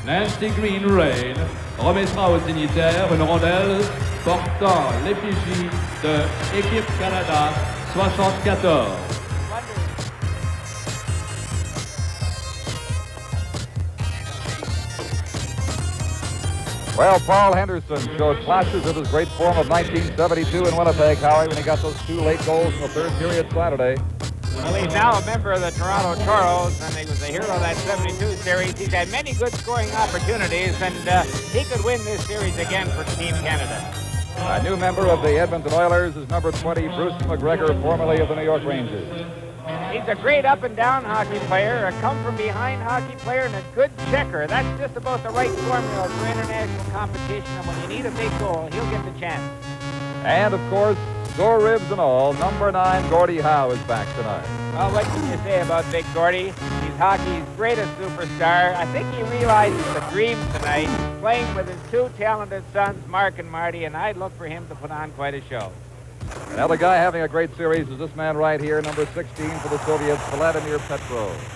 Nancy Green Rain remettra aux dignitaires une rondelle portant l'effigie de Équipe Canada 74. Well, Paul Henderson showed flashes of his great form of 1972 in Winnipeg, Howie, when he got those 2 late goals in the third period Saturday. Well, he's now a member of the Toronto Toros, and he was the hero of that 72 series. He's had many good scoring opportunities, and he could win this series again for Team Canada. A new member of the Edmonton Oilers is number 20, Bruce McGregor, formerly of the New York Rangers. He's a great up-and-down hockey player, a come-from-behind hockey player, and a good checker. That's just about the right formula for international competition, and when you need a big goal, he'll get the chance. And, of course, sore ribs and all, number 9, Gordie Howe is back tonight. Well, what can you say about Big Gordie? He's hockey's greatest superstar. I think he realizes the dream tonight, playing with his 2 talented sons, Mark and Marty, and I'd look for him to put on quite a show. Another guy having a great series is this man right here, number 16 for the Soviets, Vladimir Petrov.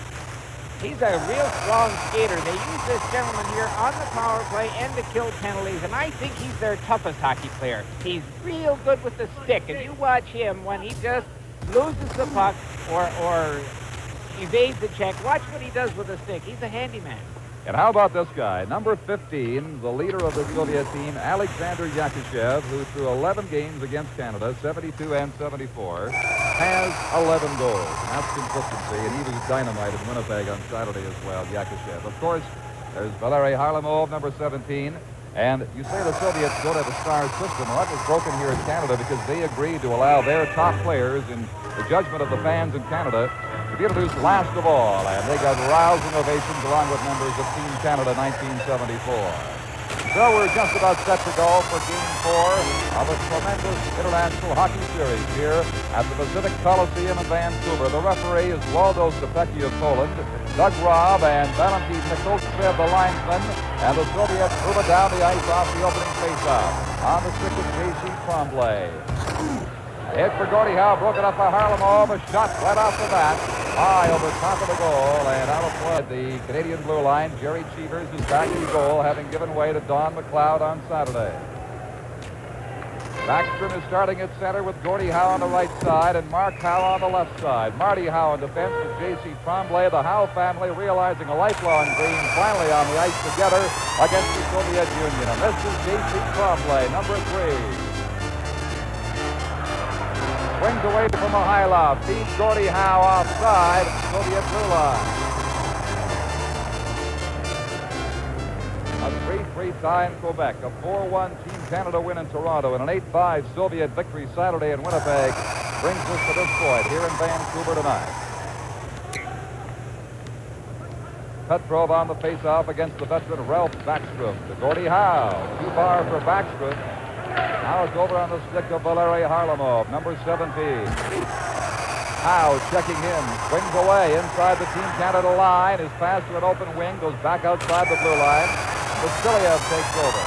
He's a real strong skater. They use this gentleman here on the power play and to kill penalties, and I think he's their toughest hockey player. He's real good with the stick, and you watch him when he just loses the puck or evades the check. Watch what he does with the stick. He's a handyman. And how about this guy, number 15, the leader of the Soviet team, Alexander Yakushev, who through 11 games against Canada, 72 and 74, has 11 goals. And that's consistency, and he was dynamite in Winnipeg on Saturday as well, Yakushev. Of course, there's Valery Harlamov, number 17, and you say the Soviets don't have a star system. Well, that was broken here in Canada because they agreed to allow their top players, in the judgment of the fans in Canada, to be introduced last of all, and they got rousing ovations along with members of Team Canada 1974. So we're just about set to go for Game 4 of a tremendous international hockey series here at the Pacific Coliseum in Vancouver. The referee is Waldo Stepecki of Poland, Doug Robb and Valentin Nikolchev, the linesman, and the Soviets move it down the ice off the opening faceoff. On the stick of J.C. Tremblay. Hit for Gordie Howe, broken up by Harlamov. A shot right off the bat, high over top of the goal, and out of play. The Canadian blue line, Jerry Cheevers, is back in goal, having given way to Don McLeod on Saturday. Backstrom is starting at center with Gordie Howe on the right side and Mark Howe on the left side. Marty Howe in defense with J.C. Tremblay. The Howe family realizing a lifelong dream, finally on the ice together against the Soviet Union. And this is J.C. Tremblay, number 3. Swings away from Mihailov, feeds Gordie Howe offside, Soviet blue line. A 3-3 tie in Quebec, a 4-1 Team Canada win in Toronto, and an 8-5 Soviet victory Saturday in Winnipeg brings us to this point here in Vancouver tonight. Petrov on the face-off against the veteran Ralph Backstrom. To Gordie Howe, too far for Backstrom. Now it's over on the stick of Valery Harlamov, number 17. Howe checking in, swings away inside the Team Canada line. His pass to an open wing goes back outside the blue line. Vasilyev takes over.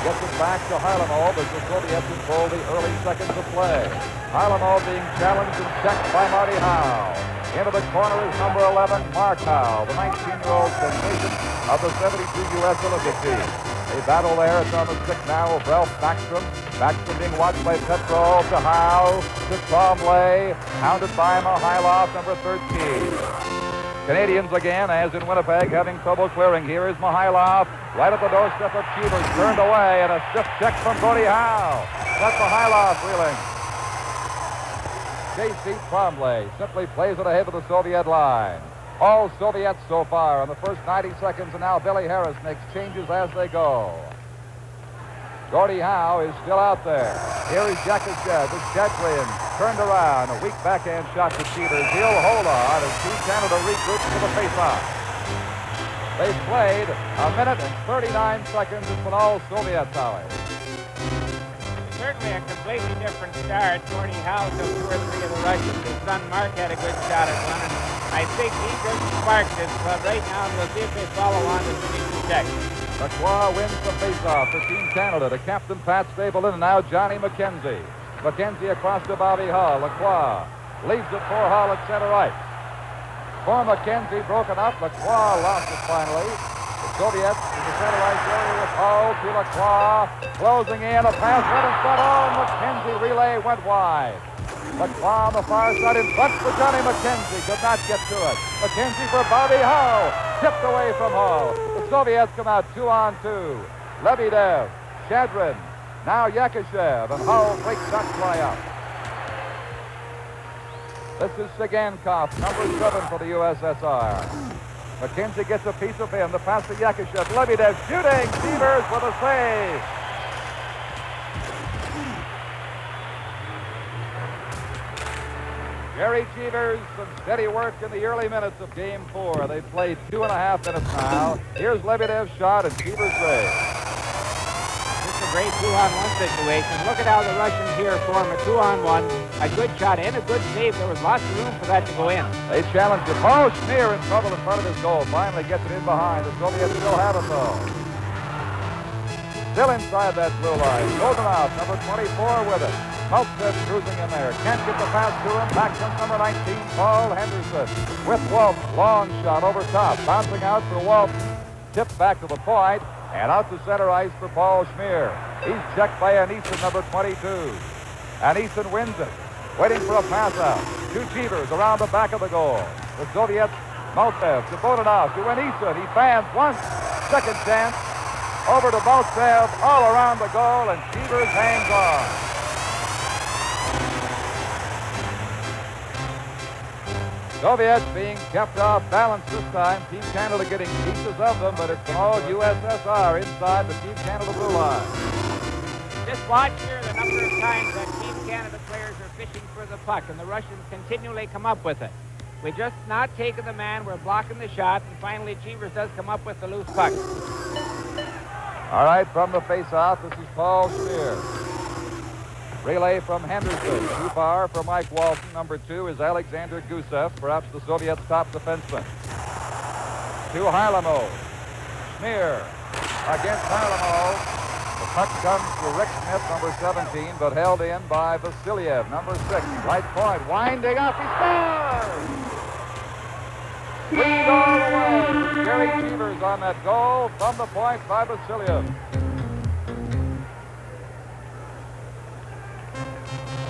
Gets it back to Harlamov as the Soviets control the early seconds of play. Harlamov being challenged and checked by Marty Howe. Into the corner is number 11, Mark Howe, the 19-year-old sensation of the 72 U.S. Olympic team. They battle there. It's on the stick now of Ralph Backstrom. Backstrom being watched by Petrov, to Howe, to Tremblay, hounded by Mihailov, number 13. Canadians again, as in Winnipeg, having trouble clearing. Here is Mihailov, right at the doorstep of Cheevers, turned away, and a stiff check from Gordie Howe. That's Mihailov reeling. J.C. Tremblay simply plays it ahead of the Soviet line. All Soviets so far in the first 90 seconds, and now Billy Harris makes changes as they go. Gordie Howe is still out there. Here is Yakushev, the Shedrin, turned around, a weak backhand shot to Cheevers. He'll hold on as Team Canada regroups for the face-off. They've played a minute and 39 seconds. It's been all Soviets, Howie. Certainly a completely different start. Gordie Howe took 2 or 3 of the Russians. His son Mark had a good shot at one, and I think he just sparked it. But right now, we'll see if they follow on to finish the check. Lacroix wins the faceoff for Team Canada to Captain Pat Stapleton, and now Johnny McKenzie. McKenzie across to Bobby Hull. Lacroix leaves it for Hull at center ice. For McKenzie, broken up. Lacroix lost it finally. The Soviets in the center ice area with Hull to Lacroix. Closing in, a pass right in front. Oh, McKenzie relay went wide. Lacroix on the far side in front for Johnny McKenzie. Could not get to it. McKenzie for Bobby Hull. Tipped away from Hull. The Soviets come out 2-on-2. Lebedev, Shadrin, now Yakashev, and Hull breaks that fly up. This is Sigankov, number 7 for the USSR. McKenzie gets a piece of him. The pass to Yakashev. Lebedev shooting. Cheevers with a save. Jerry Cheevers, some steady work in the early minutes of Game 4. They've played 2.5 minutes now. Here's Lebedev's shot and Cheevers' save. It's a great 2-on-1 situation. Look at how the Russians here form a 2-on-1. A good shot and a good save. There was lots of room for that to go in. They challenge it. Oh, Schneer in trouble in front of his goal. Finally gets it in behind. The Soviets still have it, though. Still inside that blue line. Goes him out. Number 24 with it. Maltsev cruising in there. Can't get the pass to him. Back comes number 19, Paul Henderson. With Wolf. Long shot over top. Bouncing out for Wolf. Tipped back to the point. And out to center ice for Paul Schneer. He's checked by Anisin, number 22. Anisin wins it. Waiting for a pass out. 2 Cheevers around the back of the goal. The Soviets, Maltsev, to vote it out to Anisin. He fans once. Second chance. Over to Maltsev, all around the goal, and Cheevers hangs on. Soviets being kept off balance this time. Team Canada getting pieces of them, but it's all USSR inside the Team Canada blue line. Just watch here the number of times that Team Canada players are fishing for the puck, and the Russians continually come up with it. We're just not taking the man, we're blocking the shot, and finally Cheevers does come up with the loose puck. All right, from the face-off, this is Paul Schneer. Relay from Henderson. Too far for Mike Walton. Number 2 is Alexander Gusev, perhaps the Soviets' top defenseman. To Harlamo. Schneer against Harlamo. The puck comes to Rick Smith, number 17, but held in by Vasiliev, number 6. Right point, winding up, he scores! Lead all the way. Jerry Cheevers on that goal from the point by Vasiliev.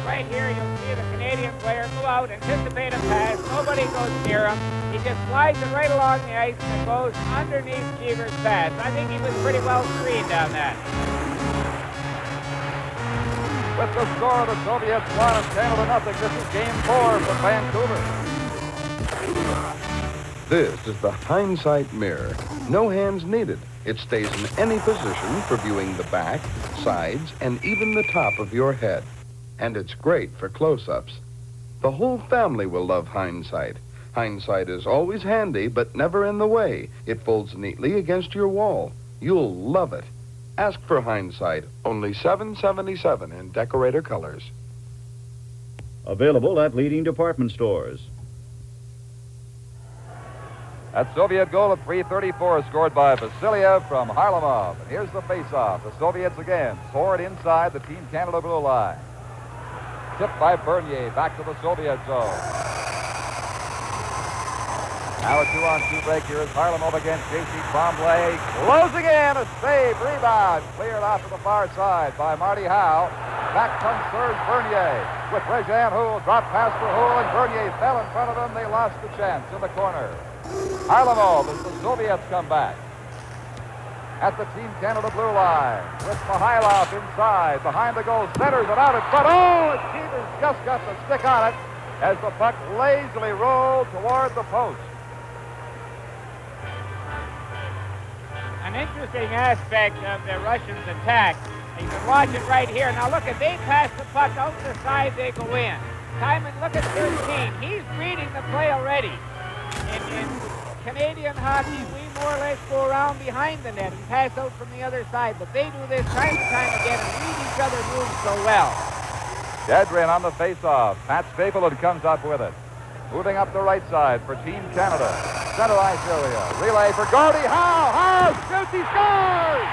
Right here, you'll see the Canadian player go out, anticipate a pass. Nobody goes near him. He just slides it right along the ice and it goes underneath Cheevers' pass. I think he was pretty well screened on that. With the score, the Soviets won and Canada 0. This is Game 4 from Vancouver. This is the hindsight mirror. No hands needed. It stays in any position for viewing the back, sides, and even the top of your head. And it's great for close-ups. The whole family will love Hindsight. Hindsight is always handy, but never in the way. It folds neatly against your wall. You'll love it. Ask for Hindsight, only $7.77 in decorator colors. Available at leading department stores. That Soviet goal at 3:34 scored by Vasiliev from Harlamov. And here's the face-off. The Soviets again forward inside the Team Canada blue line. Tipped by Bernier, back to the Soviet zone. Now a 2-on-2 break here is Harlamov against J.C. Tremblay. Closing in, a save, rebound. Cleared off to the far side by Marty Howe. Back comes Serge Bernier with Rejean Houle. Drop pass for Houle, and Bernier fell in front of him. They lost the chance in the corner. Harlamov as the Soviets come back. At the Team Canada blue line with Mihailov inside, behind the goal, centers it out in front. Oh, Cheevers just got the stick on it as the puck lazily rolled toward the post. An interesting aspect of the Russians' attack. You can watch it right here. Now look, if they pass the puck out the side, they go in. Timon, look at 13. He's reading the play already. In Canadian hockey, we more or less go around behind the net and pass out from the other side, but they do this time and time again and read each other's moves so well. Shadrin on the face-off. Pat Stapleton comes up with it. Moving up the right side for Team Canada. Center ice area. Relay for Gordie Howe. Howe shoots, he scores!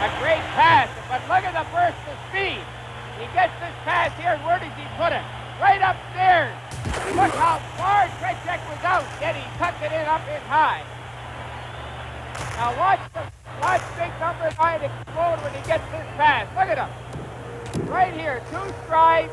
A great pass, but look at the the speed. He gets this pass here, and where does he put it? Right upstairs. Look how far Tretiak was out, yet he tucked it in up in high. Now watch big number 9 explode when he gets this pass. Look at him. Right here, 2 strides,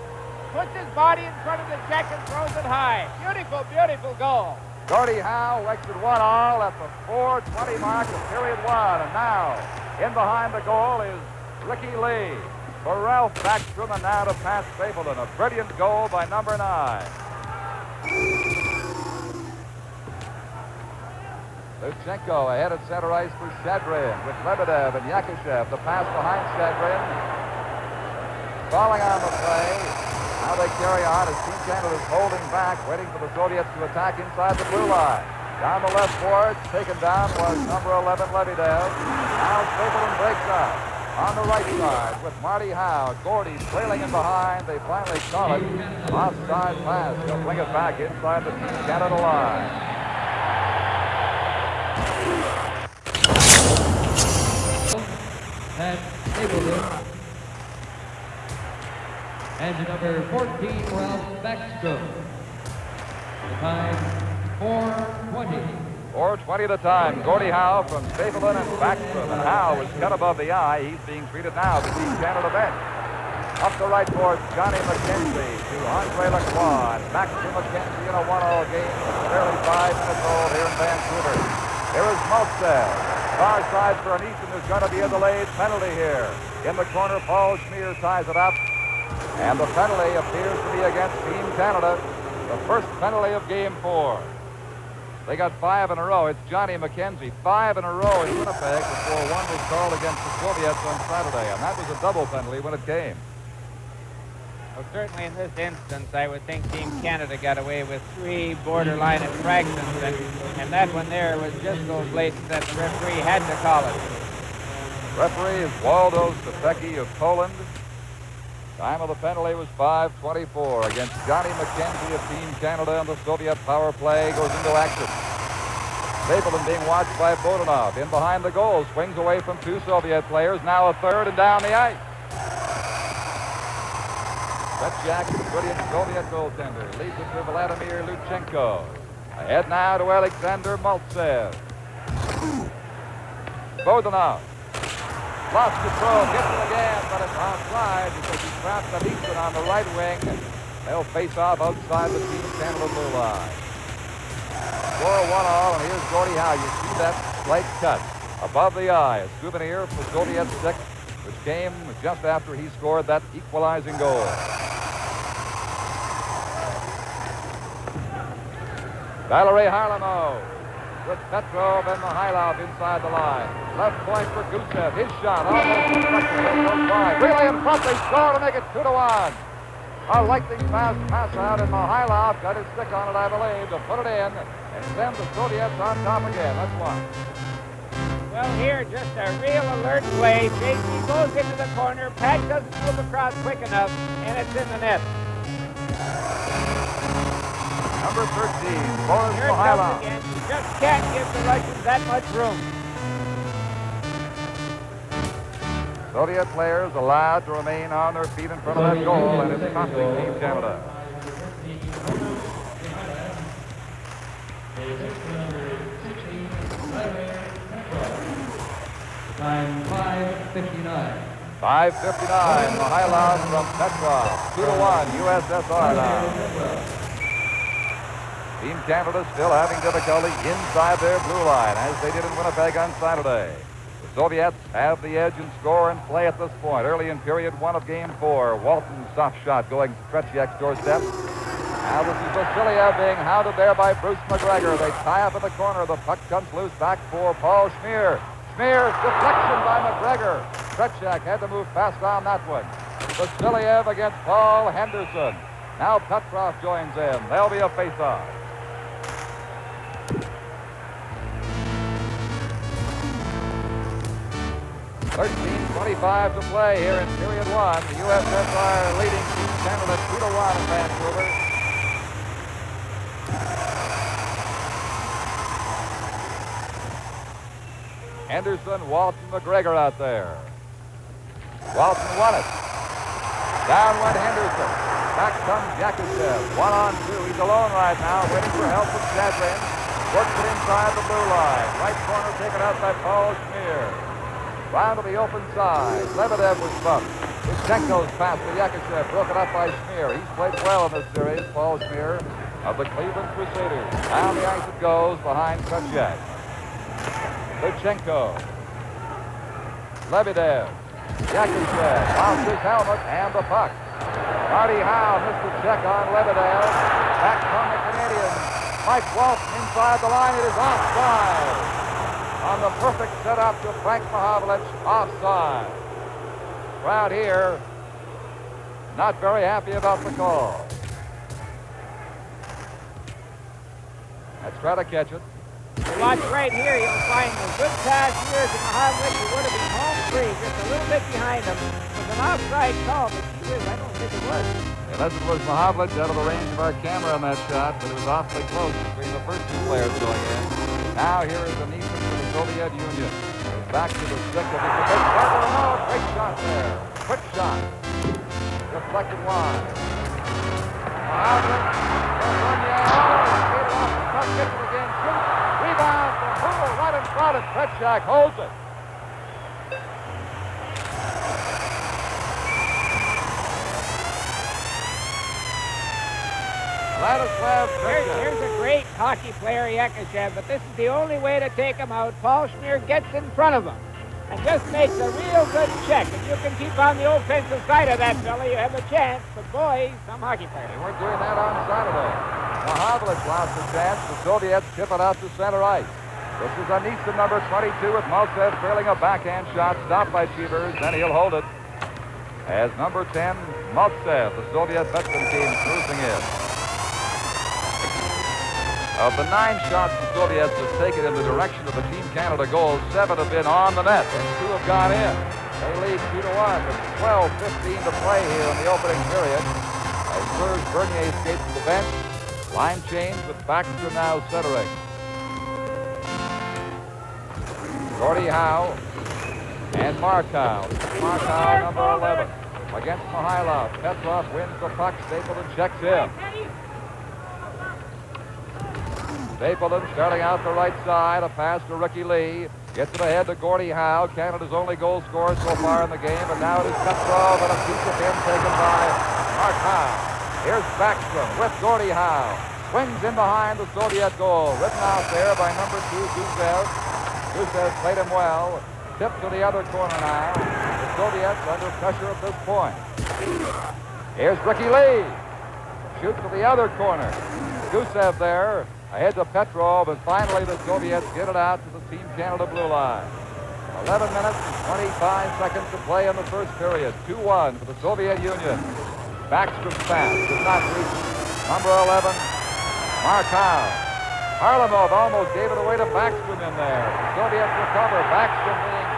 puts his body in front of the check and throws it high. Beautiful, beautiful goal. Gordie Howe makes it 1-1 at the 4:20 mark of period 1. And now, in behind the goal is Ricky Lee. For Ralph Backstrom, and now to Pat Stapleton. A brilliant goal by number 9. Lutsenko ahead at center ice for Shadrin with Lebedev and Yakushev. The pass behind Shadrin. Falling on the play. Now they carry on as Team Canada is holding back, waiting for the Soviets to attack inside the blue line. Down the left board, taken down was number 11, Lebedev. Now Stapleton breaks out. On the right side with Marty Howe. Gordie trailing in behind. They finally call it. Offside pass. He'll bring it back inside the Team Canada line. And Stapleton. And number 14, Ralph Backstrom. The time, 4:20. 4:20 the time. Gordie Howe from Stapleton and Backstrom. And Howe is cut above the eye. He's being treated now to Team Canada bench. Up the right board, Johnny McKenzie to Andre Lacroix. Back to McKenzie in a 1-1 game. Barely 5 minutes old here in Vancouver. Here is Maltsev. Far side for an Easton. There's going to be a delayed penalty here. In the corner, Paul Schmier ties it up. And the penalty appears to be against Team Canada. The first penalty of Game 4. They got 5 in a row. It's Johnny McKenzie. 5 in a row in Winnipeg before one was called against the Soviets on Saturday. And that was a double penalty when it came. Well, certainly in this instance, I would think Team Canada got away with 3 borderline infractions. And that one there was just so blatant that the referee had to call it. Referee is Waldo Stefecki of Poland. Time of the penalty was 5:24 against Johnny McKenzie of Team Canada, and the Soviet power play goes into action. Stapleton being watched by Bodanov. In behind the goal, swings away from 2 Soviet players. Now a third and down the ice. Tretiak, the brilliant Soviet goaltender, leads it to Vladimir Lutsenko. Ahead now to Alexander Maltsev. Bodanov. Lost control, gets it again, but it's offside because he trapped the Easton on the right wing. They'll face off outside the Team Canada blue line. Score 1-1, and here's Gordie Howe. You see that slight cut above the eye. A souvenir for Soviet 6, which came just after he scored that equalizing goal. Valery Harlamov with Petrov and Mikhailov inside the line. Left point for Gusev. His shot almost deflected. Really in front. They score to make it 2-1. A lightning fast pass out, and Mikhailov got his stick on it, I believe, to put it in and send the Soviets on top again. Let's watch. Well, here, just a real alert play. JC goes into the corner. Pat doesn't move across quick enough, and it's in the net. Number 13, Boris Here it comes Mikhailov. again. You just can't give the Russians that much room. Soviet players allowed to remain on their feet in front of that goal, and it's costing Team Canada. Time 5:59. 5:59, Mikhailov from Petrov. 2-1, USSR now. Team Canada still having difficulty inside their blue line, as they did in Winnipeg on Saturday. The Soviets have the edge in score and play at this point. Early in period 1 of Game 4, Walton's soft shot going to Tretiak's doorstep. Now this is Vasiliev being hounded there by Bruce McGregor. They tie up in the corner. The puck comes loose back for Paul Schmier. Schmier, deflection by McGregor. Tretiak had to move fast on that one. Vasiliev against Paul Henderson. Now Petrov joins in. There'll be a face-off. 13:25 to play here in period 1. The USSR leading Team Canada 2-1 in Vancouver. Henderson, Walton, McGregor out there. Walton won it. Down went Henderson. Back comes Yakushev. 1-on-2. He's alone right now, waiting for help from Shadrin. Works it inside the blue line. Right corner taken out by Paul Schmier. Round to the open side. Lebedev was bumped. Yushchenko's pass to Yakushev. Broken up by Schmier. He's played well in this series, Paul Schmier of the Cleveland Crusaders. Down the ice it goes behind Kutchak. Yushchenko. Lebedev. Yakushev off his helmet and the puck. Marty Howe missed the check on Lebedev. Back from the Canadians. Mike Walton inside the line. It is offside. On the perfect setup to Frank Mahovlich. Offside. Crowd here not very happy about the call. Let's try to catch it. Watch right here. You'll find the good pass here to Mahovlich. He would have been home free, just a little bit behind him. It was an offside call, but I don't think it was. Unless it was Mahovlich out of the range of our camera on that shot, but it was awfully close between the first two players going in. Now here is the Neeson for the Soviet Union. Back to the stick of the great shot there. Quick shot. Deflected wide. Mahovlich. Gets it again. Shoots. Rebound from Hoover right in front, and Kretschak holds it. Vladislav Kretschak. Here's a great hockey player, Yakushev, but this is the only way to take him out. Paul Schmier gets in front of him and just makes a real good check. If you can keep on the offensive side of that fella, you have a chance. But boy, some hockey players. They weren't doing that on Saturday. Mahovlich lost the chance. The Soviets tip it out to center ice. This is a Neeson number 22 with Maltsev trailing a backhand shot stopped by Cheevers. Then he'll hold it as number 10, Maltsev, the Soviet veteran team, cruising in. Of the 9 shots the Soviets have taken in the direction of the Team Canada goals, 7 have been on the net and 2 have gone in. They lead 2-1 with 12:15 to play here in the opening period. As Serge Bernier escapes to the bench. Line change with Baxter now centering. Gordie Howe and Markow. Markow, number 11. Against Mihailov. Petrov wins the puck. Stapleton checks in. Stapleton starting out the right side. A pass to Ricky Lee. Gets it ahead to Gordie Howe. Canada's only goal scorer so far in the game. And now it is Petrov and a piece of him taken by Markow. Here's Backstrom with Gordie Howe. Swings in behind the Soviet goal. Written out there by number 2, Gusev. Gusev played him well. Tipped to the other corner now. The Soviets under pressure at this point. Here's Ricky Lee. Shoots to the other corner. Gusev there. Ahead to Petrov. And finally the Soviets get it out to the Team Canada blue line. 11 minutes and 25 seconds to play in the first period. 2-1 for the Soviet Union. Backstrom's pass does not reach number 11, Markow. Harlamov almost gave it away to Backstrom in there. The Soviets recover. Backstrom being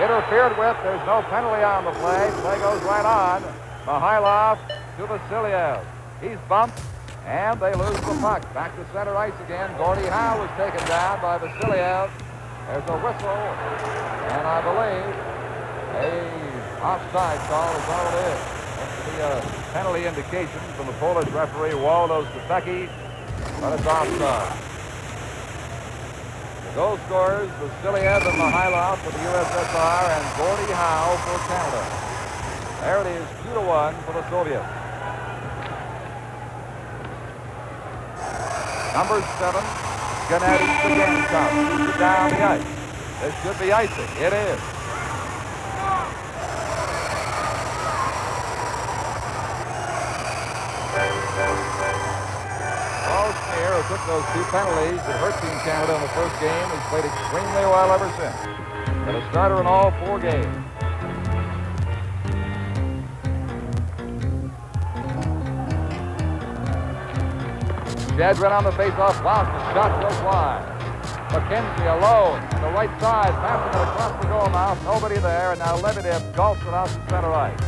interfered with. There's no penalty on the play. Play goes right on. Mihailov to Vasiliev. He's bumped, and they lose the puck. Back to center ice again. Gordie Howe was taken down by Vasiliev. There's a whistle, and I believe a offside call is all it is. The penalty indication from the Polish referee Waldo Stefecki, but it's offside. The goal scorers Vasiliev and Mihailov for the USSR and Gordie Howe for Canada. There it is, 2-1 for the Soviets. Number 7, Gennady Stegankov shoots it down the ice. This should be icing. It is. Paul Schmier, who took those 2 penalties that hurt Team Canada in the first game, has played extremely well ever since. Been a starter in all 4 games. Shadrin on the faceoff, lost. The shot goes wide. McKenzie alone on the right side, passing it across the goal mouth. Nobody there, and now Lebedev golfs it out to center ice.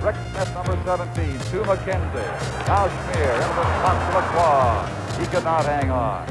Rick Smith, number 17, to McKenzie. Now Schmier into the top of the claw. He could not hang on.